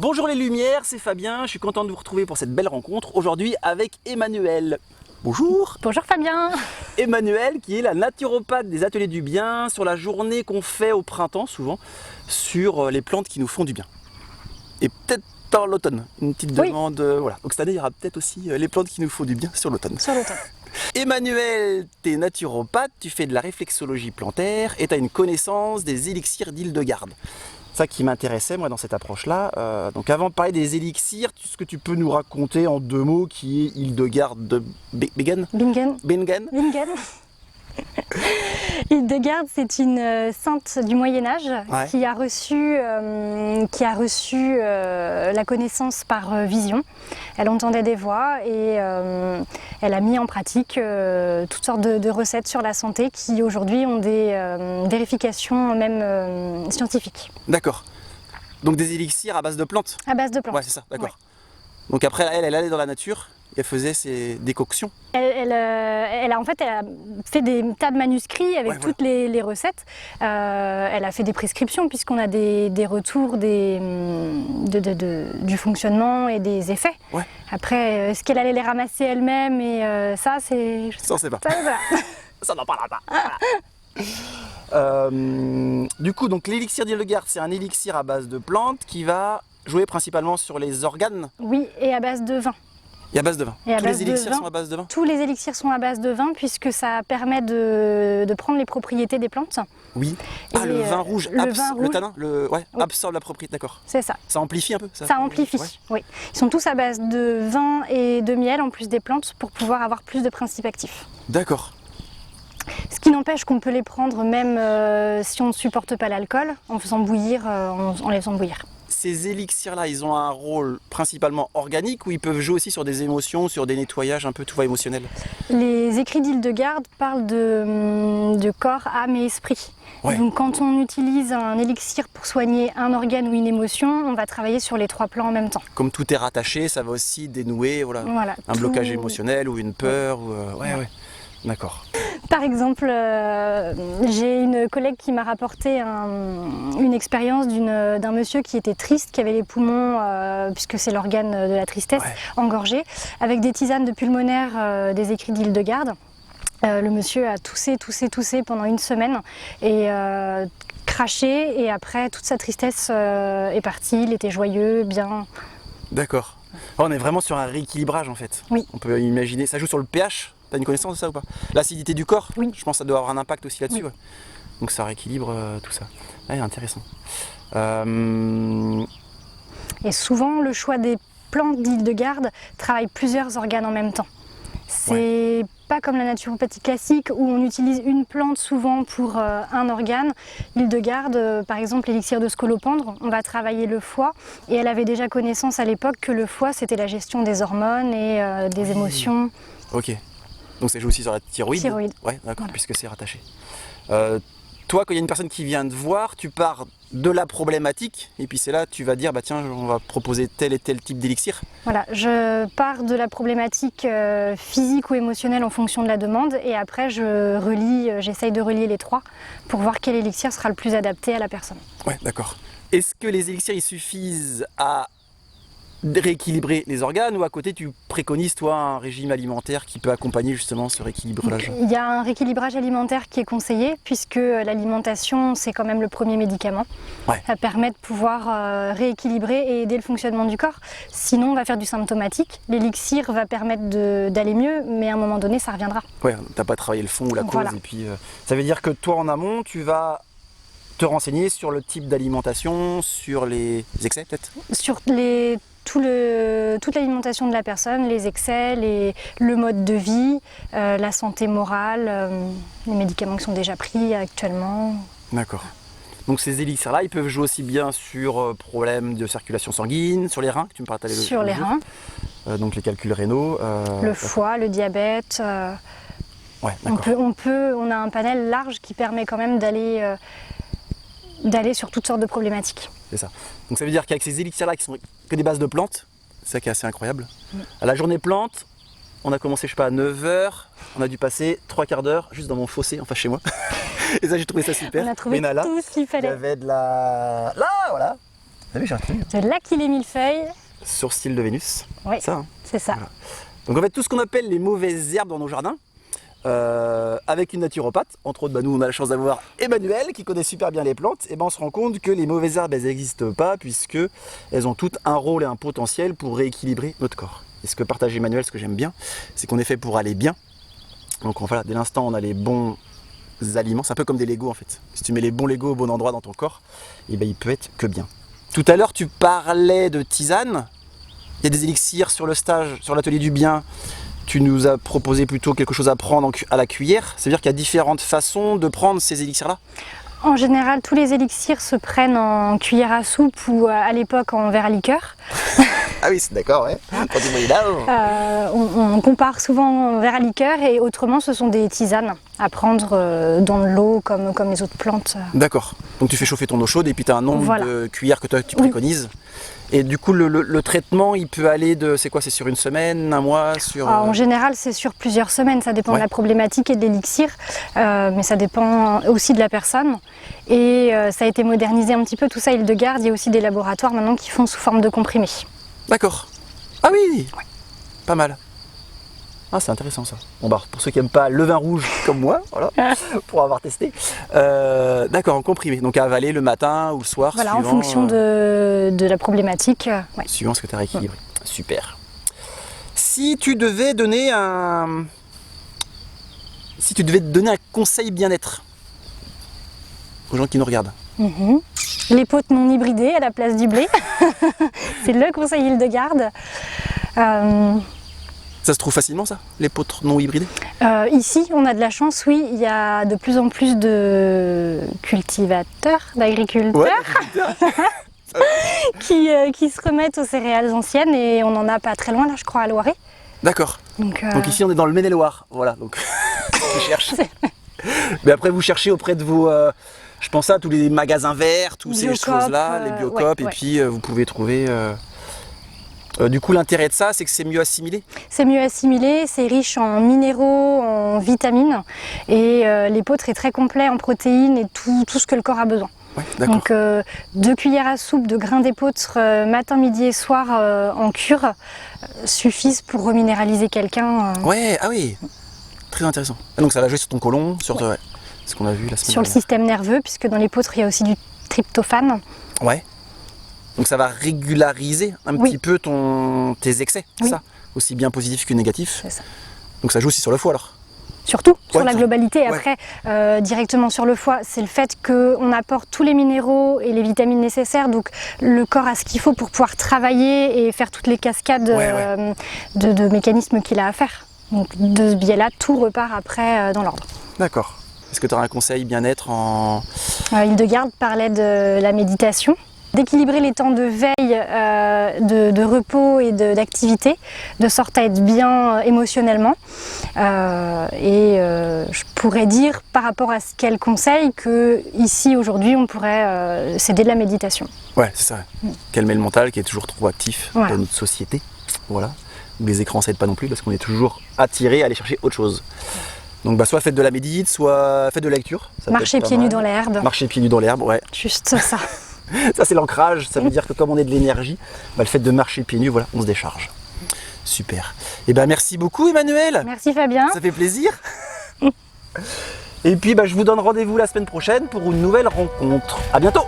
Bonjour les lumières, c'est Fabien, je suis content de vous retrouver pour cette belle rencontre aujourd'hui avec Emmanuelle. Bonjour. Bonjour Fabien. Emmanuelle qui est la naturopathe des Ateliers du Bien sur la journée qu'on fait au printemps souvent sur les plantes qui nous font du bien. Et peut-être dans l'automne, une petite demande, voilà. Donc cette année il y aura peut-être aussi les plantes qui nous font du bien sur l'automne. Sur l'automne. Emmanuelle, tu es naturopathe, tu fais de la réflexologie plantaire et tu as une connaissance des élixirs d'Hildegarde. C'est ça qui m'intéressait moi dans cette approche-là. Donc avant de parler des élixirs, est-ce que tu peux nous raconter en deux mots qui est Hildegarde de Bingen? Bingen. Hildegarde, c'est une sainte du Moyen-Âge qui a reçu la connaissance par vision. Elle entendait des voix et elle a mis en pratique toutes sortes de recettes sur la santé qui aujourd'hui ont des vérifications même scientifiques. D'accord. Donc des élixirs à base de plantes? À base de plantes. Ouais, c'est ça, d'accord. Ouais. Donc après, elle allait dans la nature. Elle faisait ses décoctions. Elle a fait des tas de manuscrits avec toutes les recettes. Elle a fait des prescriptions puisqu'on a des retours du fonctionnement et des effets. Ouais. Après, est-ce qu'elle allait les ramasser elle-même et ça, c'est... Ça, on sait pas. Ça, voilà. Ça n'en parlera pas. Du coup, donc l'élixir d'Hildegarde, c'est un élixir à base de plantes qui va jouer principalement sur les organes. Oui, et à base de vin. Et à base de vin. Tous les élixirs sont à base de vin? Tous les élixirs sont à base de vin puisque ça permet de prendre les propriétés des plantes. Oui. Ah, le vin rouge, le tanin, absorbe la propriété, d'accord. C'est ça. Ça amplifie un peu ça? Ça amplifie, oui. Ils sont tous à base de vin et de miel en plus des plantes pour pouvoir avoir plus de principes actifs. D'accord. Ce qui n'empêche qu'on peut les prendre même si on ne supporte pas l'alcool, en faisant bouillir, en les faisant bouillir. Ces élixirs-là, ils ont un rôle principalement organique ou ils peuvent jouer aussi sur des émotions, sur des nettoyages un peu tout va émotionnel? Les écrits d'Hildegarde parlent de corps, âme et esprit. Ouais. Donc quand on utilise un élixir pour soigner un organe ou une émotion, on va travailler sur les trois plans en même temps. Comme tout est rattaché, ça va aussi dénouer un blocage émotionnel ou une peur. Ouais. D'accord. Par exemple, j'ai une collègue qui m'a rapporté une expérience d'un monsieur qui était triste, qui avait les poumons, puisque c'est l'organe de la tristesse, engorgés, avec des tisanes de pulmonaire des écrits d'Hildegarde. Le monsieur a toussé pendant une semaine et craché, et après toute sa tristesse est partie, il était joyeux, bien. D'accord. On est vraiment sur un rééquilibrage en fait. Oui. On peut imaginer, ça joue sur le pH. T'as une connaissance de ça ou pas? L'acidité du corps? Oui. Je pense que ça doit avoir un impact aussi là-dessus. Oui. Donc ça rééquilibre tout ça. Ouais, intéressant. Et souvent, le choix des plantes d'Hildegarde travaille plusieurs organes en même temps. C'est pas comme la naturopathie classique où on utilise une plante souvent pour un organe. Hildegarde, par exemple l'élixir de scolopendre, on va travailler le foie et elle avait déjà connaissance à l'époque que le foie c'était la gestion des hormones et des émotions. Ok. Donc ça joue aussi sur la thyroïde? Thyroïde. Ouais, d'accord, puisque c'est rattaché. Toi, quand il y a une personne qui vient te voir, tu pars de la problématique et puis c'est là tu vas dire bah tiens on va proposer tel et tel type d'élixir. Voilà, je pars de la problématique physique ou émotionnelle en fonction de la demande et après j'essaye de relier les trois pour voir quel élixir sera le plus adapté à la personne. Ouais, d'accord. Est-ce que les élixirs ils suffisent à rééquilibrer les organes ou à côté tu préconises toi un régime alimentaire qui peut accompagner justement ce rééquilibrage? Il y a un rééquilibrage alimentaire qui est conseillé puisque l'alimentation c'est quand même le premier médicament. Ça permet de pouvoir rééquilibrer et aider le fonctionnement du corps. Sinon on va faire du symptomatique. L'élixir va permettre d'aller mieux mais à un moment donné ça reviendra. Ouais, t'as pas travaillé le fond ou la cause et puis ça veut dire que toi en amont tu vas te renseigner sur le type d'alimentation, sur les excès peut-être? Sur toute l'alimentation de la personne, les excès, le mode de vie, la santé morale, les médicaments qui sont déjà pris actuellement. D'accord. Donc ces élixirs-là, ils peuvent jouer aussi bien sur problèmes de circulation sanguine, sur les reins, que tu me parlais sur les reins. Donc les calculs rénaux. Le foie, le diabète. Ouais, d'accord. On a un panel large qui permet quand même d'aller sur toutes sortes de problématiques. C'est ça. Donc ça veut dire qu'avec ces élixirs-là qui sont que des bases de plantes, c'est ça qui est assez incroyable. À la journée plante, on a commencé je sais pas à 9h, on a dû passer 3/4 d'heure juste dans mon fossé, enfin chez moi. Et ça j'ai trouvé ça super. On a trouvé tout ce qu'il fallait. Il y avait de la... Là, voilà. Ah oui, j'ai retenu. De l'aquilée et millefeuille. Sourcil de Vénus. Oui, Ça, hein. c'est ça. Voilà. Donc en fait, tout ce qu'on appelle les mauvaises herbes dans nos jardins, avec une naturopathe, entre autres, nous on a la chance d'avoir Emmanuel qui connaît super bien les plantes, et on se rend compte que les mauvaises herbes elles n'existent pas puisque elles ont toutes un rôle et un potentiel pour rééquilibrer notre corps. Et ce que partage Emmanuel, ce que j'aime bien, c'est qu'on est fait pour aller bien. Donc voilà, dès l'instant on a les bons aliments, c'est un peu comme des Legos en fait. Si tu mets les bons Legos au bon endroit dans ton corps, et il peut être que bien. Tout à l'heure tu parlais de tisane, il y a des élixirs sur le stage, sur l'atelier du bien. Tu nous as proposé plutôt quelque chose à prendre à la cuillère. C'est-à-dire qu'il y a différentes façons de prendre ces élixirs-là? En général, tous les élixirs se prennent en cuillère à soupe ou à l'époque en verre à liqueur. Ah oui, c'est d'accord, ouais. Quand du Moyen-Âge. On compare souvent en verre à liqueur et autrement, ce sont des tisanes à prendre dans de l'eau comme les autres plantes. D'accord. Donc tu fais chauffer ton eau chaude et puis tu as un nombre de cuillères que tu préconises. Et du coup, le traitement, il peut aller de... C'est quoi? C'est sur une semaine, un mois sur... En général, c'est sur plusieurs semaines. Ça dépend de la problématique et de l'élixir. Mais ça dépend aussi de la personne. Et ça a été modernisé un petit peu. Tout ça, Île-de-Garde. Il y a aussi des laboratoires maintenant qui font sous forme de comprimés. D'accord. Ah oui, pas mal. Ah, c'est intéressant ça. Bon, bah, pour ceux qui n'aiment pas le vin rouge comme moi, voilà, pour avoir testé. D'accord, en comprimé. Donc à avaler le matin ou le soir. Voilà, suivant, en fonction de la problématique. Suivant ce que tu as rééquilibré. Super. Si tu devais donner un conseil bien-être aux gens qui nous regardent. Les potes non hybridées à la place du blé. C'est le conseil Île-de-Garde. Ça se trouve facilement ça, les potres non hybridés? Ici, on a de la chance, oui. Il y a de plus en plus de cultivateurs, d'agriculteurs qui se remettent aux céréales anciennes et on en a pas très loin là, je crois, à Loiret. D'accord. Donc ici, on est dans le Maine-et-Loire. Voilà, donc je cherche. Mais après, vous cherchez auprès de vos... je pense à tous les magasins verts, toutes ces choses-là, les Biocoop, et puis vous pouvez trouver... du coup, l'intérêt de ça, c'est que c'est mieux assimilé. C'est mieux assimilé, c'est riche en minéraux, en vitamines, et l'épeautre est très complet en protéines et tout ce que le corps a besoin. Ouais, donc 2 cuillères à soupe de grains d'épeautre matin, midi et soir en cure suffisent pour reminéraliser quelqu'un. Ouais, ah oui, très intéressant. Ah, donc ça va jouer sur ton côlon, sur ce qu'on a vu la semaine dernière. Sur le système nerveux, puisque dans l'épeautre il y a aussi du tryptophane. Ouais. Donc ça va régulariser un petit peu tes excès, c'est ça? Aussi bien positif que négatif. C'est ça. Donc ça joue aussi sur le foie alors? Surtout sur la globalité. Après, directement sur le foie, c'est le fait qu'on apporte tous les minéraux et les vitamines nécessaires. Donc le corps a ce qu'il faut pour pouvoir travailler et faire toutes les cascades de mécanismes qu'il a à faire. Donc de ce biais-là, tout repart après dans l'ordre. D'accord. Est-ce que tu as un conseil bien-être en... Île-de-Garde parlait de la méditation. D'équilibrer les temps de veille, de repos et d'activité, de sorte à être bien émotionnellement. Je pourrais dire, par rapport à ce qu'elle conseille, qu'ici, aujourd'hui, on pourrait s'aider de la méditation. Ouais, c'est ça. Calmer le mental qui est toujours trop actif dans notre société. Voilà. Les écrans, ça aide pas non plus parce qu'on est toujours attiré à aller chercher autre chose. Donc soit faites de la médite, soit faites de la lecture. Marcher pieds nus dans l'herbe. Marcher pieds nus dans l'herbe, ouais. Juste ça. Ça c'est l'ancrage, ça veut dire que comme on est de l'énergie, le fait de marcher pieds nus, voilà, on se décharge. Super. Et merci beaucoup Emmanuel. Merci Fabien. Ça fait plaisir. Et puis je vous donne rendez-vous la semaine prochaine pour une nouvelle rencontre. À bientôt.